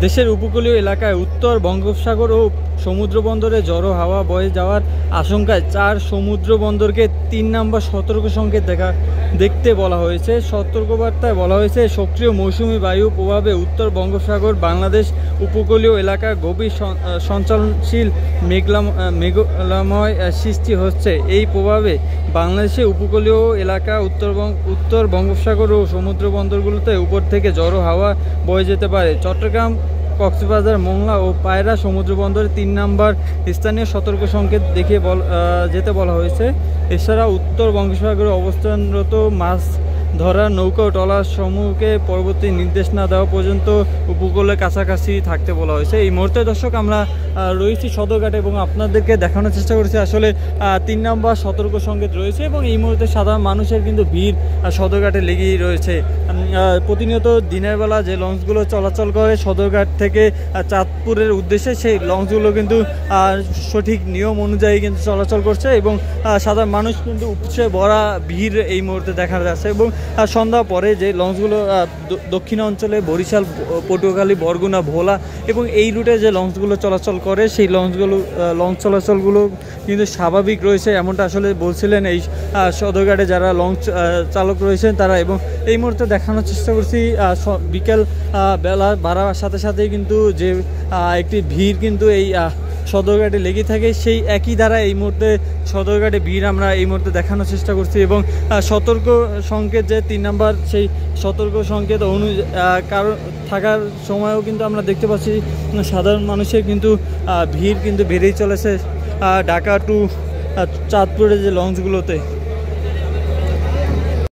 দেশের উপকূলীয় এলাকায় উত্তর বঙ্গোপসাগর ও সমুদ্র বন্দরে ঝড়ো হাওয়া বয়ে যাওয়ার আশঙ্কায় 4 সমুদ্র বন্দরকে 3 নম্বর সতর্ক সংকেত দেখতে বলা হয়েছে। সতর্কবার্তায় বলা হয়েছে, সক্রিয় মৌসুমি বায়ু প্রভাবে উত্তর বঙ্গোপসাগর বাংলাদেশ উপকূলীয় এলাকায় গভীর সঞ্চালনশীল মেঘলাময় সৃষ্টি হচ্ছে। এই প্রভাবে বাংলাদেশের উপকূলীয় এলাকা উত্তর বঙ্গোপসাগর ও সমুদ্র বন্দরগুলোতে উপর থেকে ঝড়ো হাওয়া বয়ে যেতে পারে। চট্টগ্রাম, কক্সবাজার, মোংলা ও পায়রা সমুদ্র বন্দরে 3 নম্বর স্থানীয় সতর্ক সংকেত দেখিয়ে যেতে বলা হয়েছে। এছাড়া উত্তর বঙ্গোপসাগরে অবস্থানরত মাছ ধরার নৌকা ও ট্রলার সমূহকে পরবর্তী নির্দেশ না দেওয়া পর্যন্ত উপকূলের কাছাকাছি থাকতে বলা হয়েছে। এই মুহূর্তে দর্শক আমরা রয়েছি সদরঘাটে এবং আপনাদেরকে দেখানোর চেষ্টা করেছি আসলে 3 নম্বর সতর্ক সংকেত রয়েছে এবং এই মুহূর্তে সাধারণ মানুষের কিন্তু ভিড় সদরঘাটে লেগেই রয়েছে। প্রতিনিয়ত দিনের বেলা যে লঞ্চগুলো চলাচল করে সদরঘাট থেকে চাঁদপুরের উদ্দেশ্যে, সেই লঞ্চগুলো কিন্তু সঠিক নিয়ম অনুযায়ী কিন্তু চলাচল করছে এবং সাধারণ মানুষ কিন্তু উপচে ভরা ভিড় এই মুহূর্তে দেখা যাচ্ছে। এবং সন্ধ্যা পরে যে লঞ্চগুলো দক্ষিণ অঞ্চলে বরিশাল, পটুয়াখালী, বরগুনা, ভোলা এবং এই রুটে যে লঞ্চগুলো চলাচল করে সেই লঞ্চ চলাচলগুলো কিন্তু স্বাভাবিক রয়েছে, এমনটা আসলে বলছিলেন এই সদরঘাটে যারা লঞ্চ চালক রয়েছেন তারা। এবং এই মুহূর্তে দেখানোর চেষ্টা করছি বিকেল বেলা বাড়ার সাথে সাথে কিন্তু যে একটি ভিড় কিন্তু এই সদরঘাটে লেগে থাকে, সেই একই দ্বারা এই মুহূর্তে সদরঘাটে ভিড় আমরা এই মুহূর্তে দেখানোর চেষ্টা করছি। এবং সতর্ক সংকেত যে 3 নম্বর, সেই সতর্ক সংকেত কারণ থাকার সময়ও কিন্তু আমরা দেখতে পাচ্ছি সাধারণ মানুষের কিন্তু ভিড় কিন্তু বেড়েই চলেছে ঢাকা টু চাঁদপুরের যে লঞ্চগুলোতে।